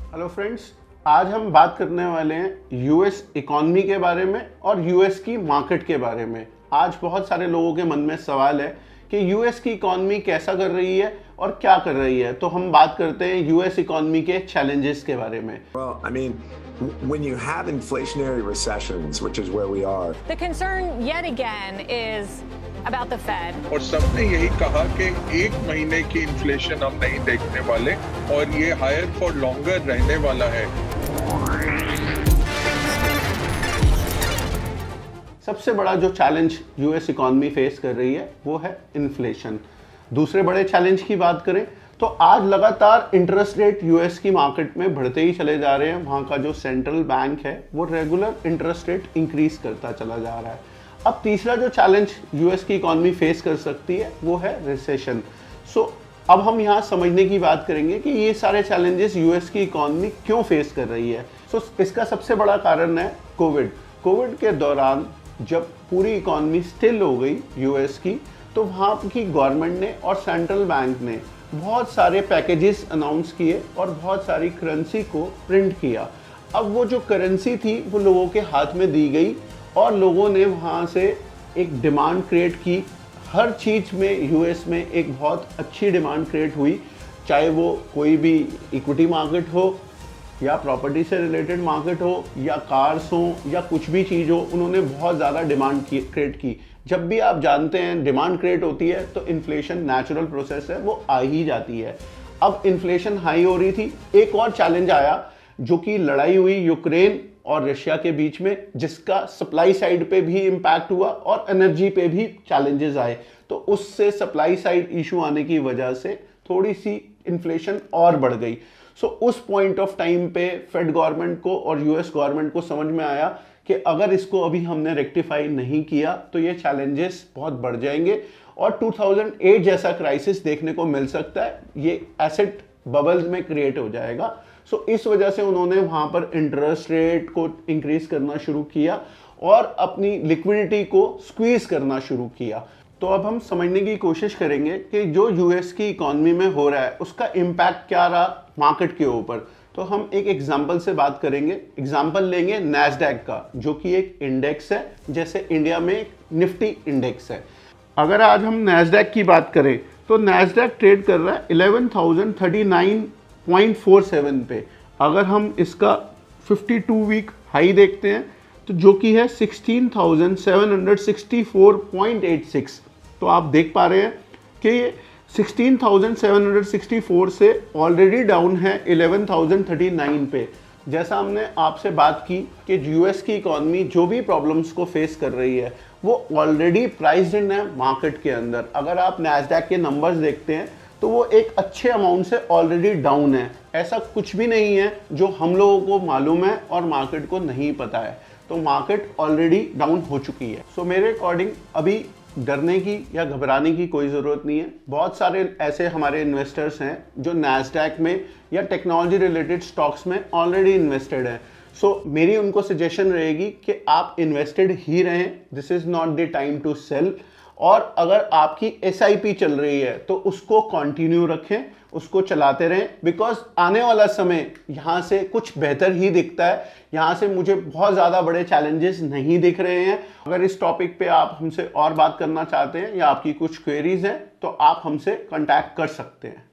Hello friends, आज हम बात करने वाले हैं यूएस इकॉनमी के बारे में और यूएस की मार्केट के बारे में। आज बहुत सारे लोगों के मन में सवाल है कि यूएस की इकॉनमी कैसा कर रही है और क्या कर रही है। तो हम बात करते हैं यूएस इकॉनमी के चैलेंजेस के बारे में। When you have inflationary recessions, which is where we are, the concern yet again is about the Fed. और सबने यही कहा कि एक महीने की इन्फ्लेशन हम नहीं देखने वाले और ये हायर फॉर लॉन्गर रहने वाला है। सबसे बड़ा जो चैलेंज यूएस इकॉनमी फेस कर रही है वो है इन्फ्लेशन। दूसरे बड़े चैलेंज की बात करें तो आज लगातार इंटरेस्ट रेट यूएस की मार्केट में बढ़ते ही चले जा रहे हैं। वहाँ का जो सेंट्रल बैंक है वो रेगुलर इंटरेस्ट रेट इंक्रीज करता चला जा रहा है। अब तीसरा जो चैलेंज यूएस की इकॉनमी फेस कर सकती है वो है रिसेशन। अब हम यहाँ समझने की बात करेंगे कि ये सारे चैलेंजेस यूएस की इकॉनमी क्यों फेस कर रही है। इसका सबसे बड़ा कारण है कोविड के दौरान जब पूरी इकॉनमी स्टिल हो गई यूएस की, तो वहाँ की गवर्नमेंट ने और सेंट्रल बैंक ने बहुत सारे पैकेजेस अनाउंस किए और बहुत सारी करेंसी को प्रिंट किया। अब वो जो करेंसी थी वो लोगों के हाथ में दी गई और लोगों ने वहाँ से एक डिमांड क्रिएट की। हर चीज़ में यूएस में एक बहुत अच्छी डिमांड क्रिएट हुई, चाहे वो कोई भी इक्विटी मार्केट हो या प्रॉपर्टी से रिलेटेड मार्केट हो या कार्स हो या कुछ भी चीज़ हो, उन्होंने बहुत ज़्यादा डिमांड क्रिएट की। जब भी आप जानते हैं डिमांड क्रिएट होती है तो इन्फ्लेशन नेचुरल प्रोसेस है, वो आ ही जाती है। अब इन्फ्लेशन हाई हो रही थी, एक और चैलेंज आया जो कि लड़ाई हुई यूक्रेन और रशिया के बीच में, जिसका सप्लाई साइड पे भी इम्पैक्ट हुआ और एनर्जी पे भी चैलेंजेस आए। तो उससे सप्लाई साइड इशू आने की वजह से थोड़ी सी इन्फ्लेशन और बढ़ गई। उस पॉइंट ऑफ टाइम पे फेड गवर्नमेंट को और यूएस गवर्नमेंट को समझ में आया कि अगर इसको अभी हमने रेक्टिफाई नहीं किया तो ये चैलेंजेस बहुत बढ़ जाएंगे और 2008 जैसा क्राइसिस देखने को मिल सकता है। ये एसेट बबल्स में क्रिएट हो जाएगा। इस वजह से उन्होंने वहां पर इंटरेस्ट रेट को इंक्रीज करना शुरू किया और अपनी लिक्विडिटी को स्क्वीज करना शुरू किया। तो अब हम समझने की कोशिश करेंगे कि जो यूएस की इकॉनमी में हो रहा है उसका इम्पैक्ट क्या रहा मार्केट के ऊपर। तो हम एक एग्जांपल से बात करेंगे। एग्जांपल लेंगे नैस्डैक का, जो कि एक इंडेक्स है, जैसे इंडिया में एक निफ्टी इंडेक्स है। अगर आज हम नैस्डैक की बात करें तो नैस्डैक ट्रेड कर रहा है 11,039.47 पे। अगर हम इसका 52 वीक हाई देखते हैं तो जो कि है 16,764.86। तो आप देख पा रहे हैं कि ये 16,764 से ऑलरेडी डाउन है 11,039 पे। जैसा हमने आपसे बात की कि यूएस की इकॉनमी जो भी प्रॉब्लम्स को फेस कर रही है वो ऑलरेडी प्राइस्ड इन है मार्केट के अंदर। अगर आप नैस्डैक के नंबर्स देखते हैं तो वो एक अच्छे अमाउंट से ऑलरेडी डाउन है। ऐसा कुछ भी नहीं है जो हम लोगों को मालूम है और मार्केट को नहीं पता है। तो मार्केट ऑलरेडी डाउन हो चुकी है। मेरे अकॉर्डिंग अभी डरने की या घबराने की कोई ज़रूरत नहीं है। बहुत सारे ऐसे हमारे इन्वेस्टर्स हैं जो नैस्डैक में या टेक्नोलॉजी रिलेटेड स्टॉक्स में ऑलरेडी इन्वेस्टेड हैं। मेरी उनको सजेशन रहेगी कि आप इन्वेस्टेड ही रहें। This is not the time to sell. और अगर आपकी SIP चल रही है तो उसको कंटिन्यू रखें, उसको चलाते रहें, बिकॉज आने वाला समय यहाँ से कुछ बेहतर ही दिखता है। यहाँ से मुझे बहुत ज़्यादा बड़े चैलेंजेस नहीं दिख रहे हैं। अगर इस टॉपिक पे आप हमसे और बात करना चाहते हैं या आपकी कुछ क्वेरीज हैं तो आप हमसे कांटेक्ट कर सकते हैं।